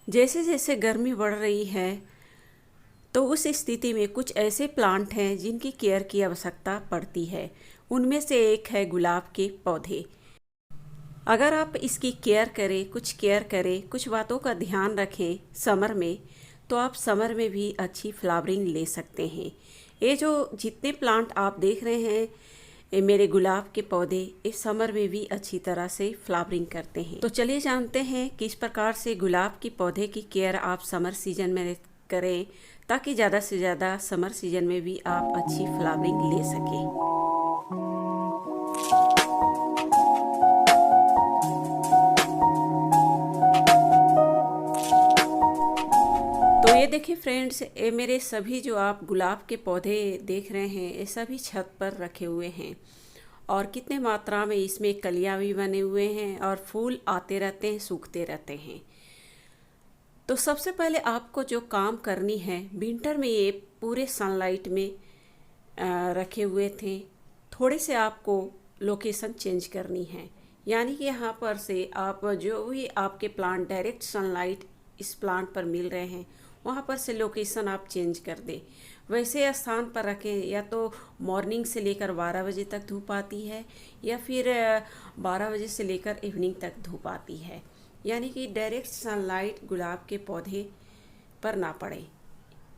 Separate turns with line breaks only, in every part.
जैसे जैसे गर्मी बढ़ रही है तो उस स्थिति में कुछ ऐसे प्लांट हैं जिनकी केयर की आवश्यकता पड़ती है। उनमें से एक है गुलाब के पौधे। अगर आप इसकी केयर करें, कुछ बातों का ध्यान रखें समर में, तो आप समर में भी अच्छी फ्लावरिंग ले सकते हैं। ये जो जितने प्लांट आप देख रहे हैं, ये मेरे गुलाब के पौधे, इस समर में भी अच्छी तरह से फ्लावरिंग करते हैं। तो चलिए जानते हैं किस प्रकार से गुलाब के पौधे की केयर आप समर सीजन में करें, ताकि ज़्यादा से ज़्यादा समर सीजन में भी आप अच्छी फ्लावरिंग ले सकें। तो ये देखिए फ्रेंड्स, ये मेरे सभी जो आप गुलाब के पौधे देख रहे हैं, ये सभी छत पर रखे हुए हैं और कितने मात्रा में इसमें कलियां भी बने हुए हैं और फूल आते रहते हैं, सूखते रहते हैं। तो सबसे पहले आपको जो काम करनी है, विंटर में ये पूरे सनलाइट में रखे हुए थे, थोड़े से आपको लोकेशन चेंज करनी है। यानी कि यहाँ पर से आप जो भी आपके प्लांट डायरेक्ट सनलाइट इस प्लांट पर मिल रहे हैं, वहाँ पर से लोकेशन आप चेंज कर दें। वैसे स्थान पर रखें, या तो मॉर्निंग से लेकर 12 बजे तक धूप आती है, या फिर 12 बजे से लेकर इवनिंग तक धूप आती है। यानी कि डायरेक्ट सनलाइट गुलाब के पौधे पर ना पड़े।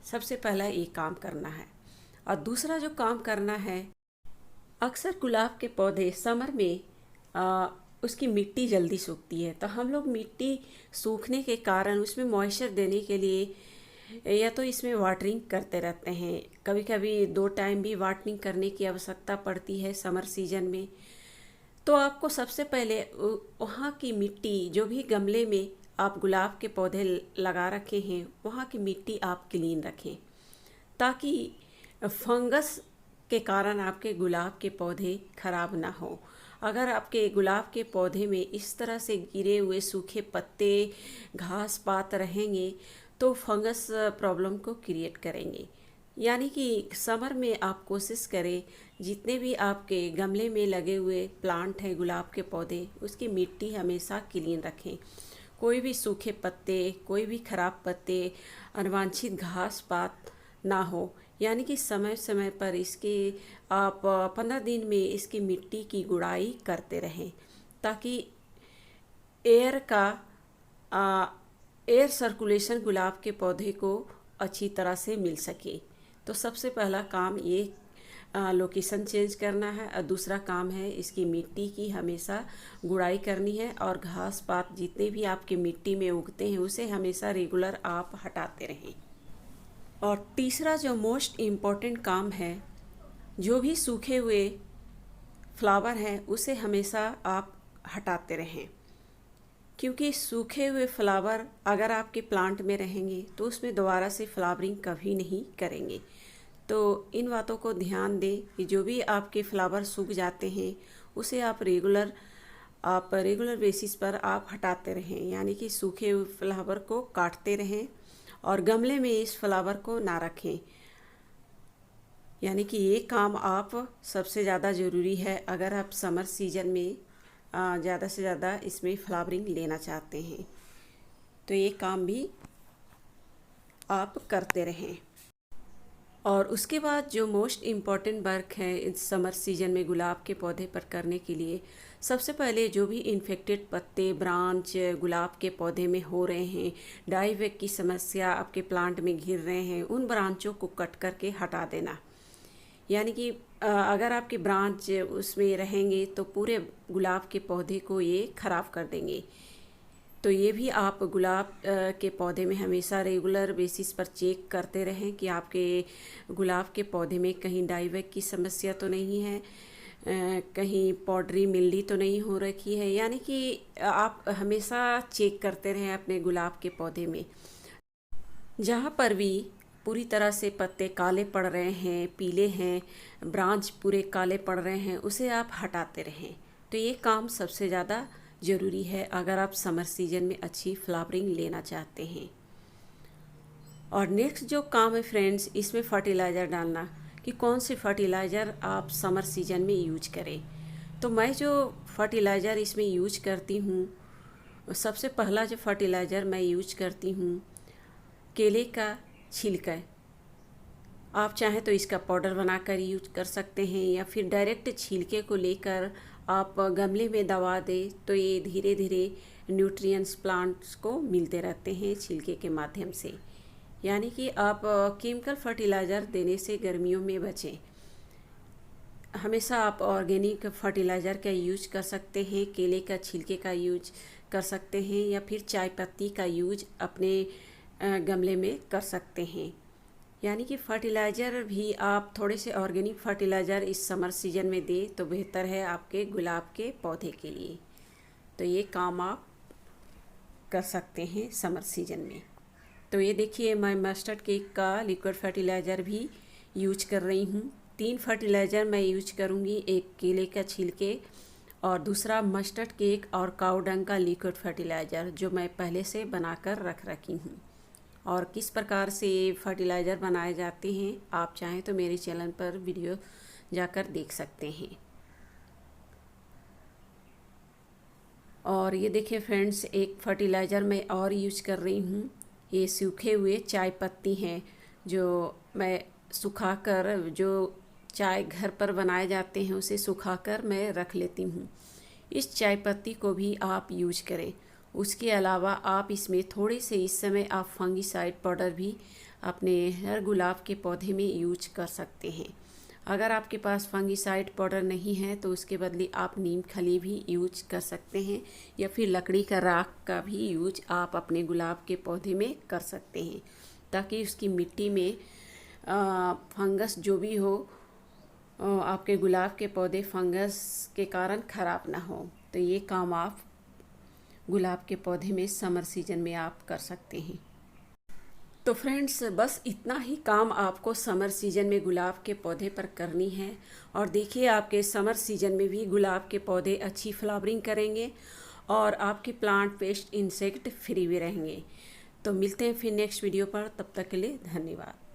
सबसे पहला ये काम करना है। और दूसरा जो काम करना है, अक्सर गुलाब के पौधे समर में उसकी मिट्टी जल्दी सूखती है, तो हम लोग मिट्टी सूखने के कारण उसमें मॉइस्चर देने के लिए या तो इसमें वाटरिंग करते रहते हैं। कभी कभी 2 टाइम भी वाटरिंग करने की आवश्यकता पड़ती है समर सीजन में। तो आपको सबसे पहले वहाँ की मिट्टी, जो भी गमले में आप गुलाब के पौधे लगा रखे हैं, वहाँ की मिट्टी आप क्लीन रखें, ताकि फंगस के कारण आपके गुलाब के पौधे खराब ना हो। अगर आपके गुलाब के पौधे में इस तरह से गिरे हुए सूखे पत्ते, घास पात रहेंगे, तो फंगस प्रॉब्लम को क्रिएट करेंगे। यानी कि समर में आप कोशिश करें, जितने भी आपके गमले में लगे हुए प्लांट हैं गुलाब के पौधे, उसकी मिट्टी हमेशा क्लीन रखें। कोई भी सूखे पत्ते, कोई भी खराब पत्ते, अनवांछित घास पात ना हो। यानी कि समय समय पर इसके आप 15 दिन में इसकी मिट्टी की गुड़ाई करते रहें, ताकि एयर का एयर सर्कुलेशन गुलाब के पौधे को अच्छी तरह से मिल सके। तो सबसे पहला काम ये लोकेशन चेंज करना है, और दूसरा काम है इसकी मिट्टी की हमेशा गुड़ाई करनी है, और घास पात जितने भी आपके मिट्टी में उगते हैं उसे हमेशा रेगुलर आप हटाते रहें। और तीसरा जो मोस्ट इम्पॉर्टेंट काम है, जो भी सूखे हुए फ्लावर हैं उसे हमेशा आप हटाते रहें, क्योंकि सूखे हुए फ्लावर अगर आपके प्लांट में रहेंगे तो उसमें दोबारा से फ्लावरिंग कभी नहीं करेंगे। तो इन बातों को ध्यान दें कि जो भी आपके फ्लावर सूख जाते हैं उसे आप रेगुलर बेसिस पर आप हटाते रहें। यानी कि सूखे हुए फ्लावर को काटते रहें और गमले में इस फ्लावर को ना रखें। यानी कि ये काम आप सबसे ज़्यादा ज़रूरी है अगर आप समर सीजन में ज़्यादा से ज़्यादा इसमें फ्लावरिंग लेना चाहते हैं, तो ये काम भी आप करते रहें। और उसके बाद जो मोस्ट इम्पॉर्टेंट वर्क है इस समर सीजन में गुलाब के पौधे पर करने के लिए, सबसे पहले जो भी इन्फेक्टेड पत्ते, ब्रांच गुलाब के पौधे में हो रहे हैं, डाईवैक की समस्या आपके प्लांट में घिर रहे हैं, उन ब्रांचों को कट करके हटा देना। यानी कि अगर आपके ब्रांच उसमें रहेंगे तो पूरे गुलाब के पौधे को ये ख़राब कर देंगे। तो ये भी आप गुलाब के पौधे में हमेशा रेगुलर बेसिस पर चेक करते रहें कि आपके गुलाब के पौधे में कहीं डाईवैक की समस्या तो नहीं है, कहीं पाउडरी मिल्डी तो नहीं हो रखी है। यानी कि आप हमेशा चेक करते रहें अपने गुलाब के पौधे में। जहाँ पर भी पूरी तरह से पत्ते काले पड़ रहे हैं, पीले हैं, ब्रांच पूरे काले पड़ रहे हैं, उसे आप हटाते रहें। तो ये काम सबसे ज़्यादा ज़रूरी है अगर आप समर सीजन में अच्छी फ्लावरिंग लेना चाहते हैं। और नेक्स्ट जो काम है फ्रेंड्स, इसमें फर्टिलाइज़र डालना, कि कौन से फर्टिलाइज़र आप समर सीजन में यूज करें। तो मैं जो फर्टिलाइज़र इसमें यूज करती हूँ सबसे पहला जो फर्टिलाइज़र मैं यूज करती हूँ केले का छिलका। आप चाहें तो इसका पाउडर बनाकर यूज कर सकते हैं या फिर डायरेक्ट छिलके को लेकर आप गमले में दबा दें तो ये धीरे धीरे न्यूट्रिएंट्स प्लांट्स को मिलते रहते हैं छिलके के माध्यम से। यानी कि आप केमिकल फर्टिलाइज़र देने से गर्मियों में बचें। हमेशा आप ऑर्गेनिक फर्टिलाइज़र का यूज कर सकते हैं, केले का छिलके का यूज कर सकते हैं या फिर चाय पत्ती का यूज अपने गमले में कर सकते हैं। यानी कि फर्टिलाइज़र भी आप थोड़े से ऑर्गेनिक फर्टिलाइज़र इस समर सीजन में दें तो बेहतर है आपके गुलाब के पौधे के लिए। तो ये काम आप कर सकते हैं समर सीजन में। तो ये देखिए मैं मस्टर्ड केक का लिक्विड फर्टिलाइज़र भी यूज कर रही हूँ। 3 फर्टिलाइज़र मैं यूज करूँगी, एक केले का छिलके और दूसरा मस्टर्ड केक और काऊ डंग का लिक्विड फर्टिलाइज़र जो मैं पहले से बनाकर रख रखी हूँ। और किस प्रकार से फर्टिलाइज़र बनाए जाते हैं आप चाहें तो मेरे चैनल पर वीडियो जाकर देख सकते हैं। और ये देखिए फ्रेंड्स, एक फर्टिलाइज़र मैं और यूज कर रही हूँ। ये सूखे हुए चाय पत्ती हैं जो मैं सुखाकर, जो चाय घर पर बनाए जाते हैं उसे सुखाकर मैं रख लेती हूँ। इस चाय पत्ती को भी आप यूज करें। उसके अलावा आप इसमें थोड़े से इस समय आप फंगीसाइड पाउडर भी अपने हर गुलाब के पौधे में यूज कर सकते हैं। अगर आपके पास फंगीसाइड पाउडर नहीं है तो उसके बदले आप नीम खली भी यूज कर सकते हैं या फिर लकड़ी का राख का भी यूज आप अपने गुलाब के पौधे में कर सकते हैं, ताकि उसकी मिट्टी में फंगस जो भी हो आपके गुलाब के पौधे फंगस के कारण ख़राब ना हो। तो ये काम आप गुलाब के पौधे में समर सीजन में आप कर सकते हैं। तो फ्रेंड्स, बस इतना ही काम आपको समर सीजन में गुलाब के पौधे पर करनी है। और देखिए आपके समर सीजन में भी गुलाब के पौधे अच्छी फ्लावरिंग करेंगे और आपके प्लांट पेस्ट इंसेक्ट फ्री भी रहेंगे। तो मिलते हैं फिर नेक्स्ट वीडियो पर, तब तक के लिए धन्यवाद।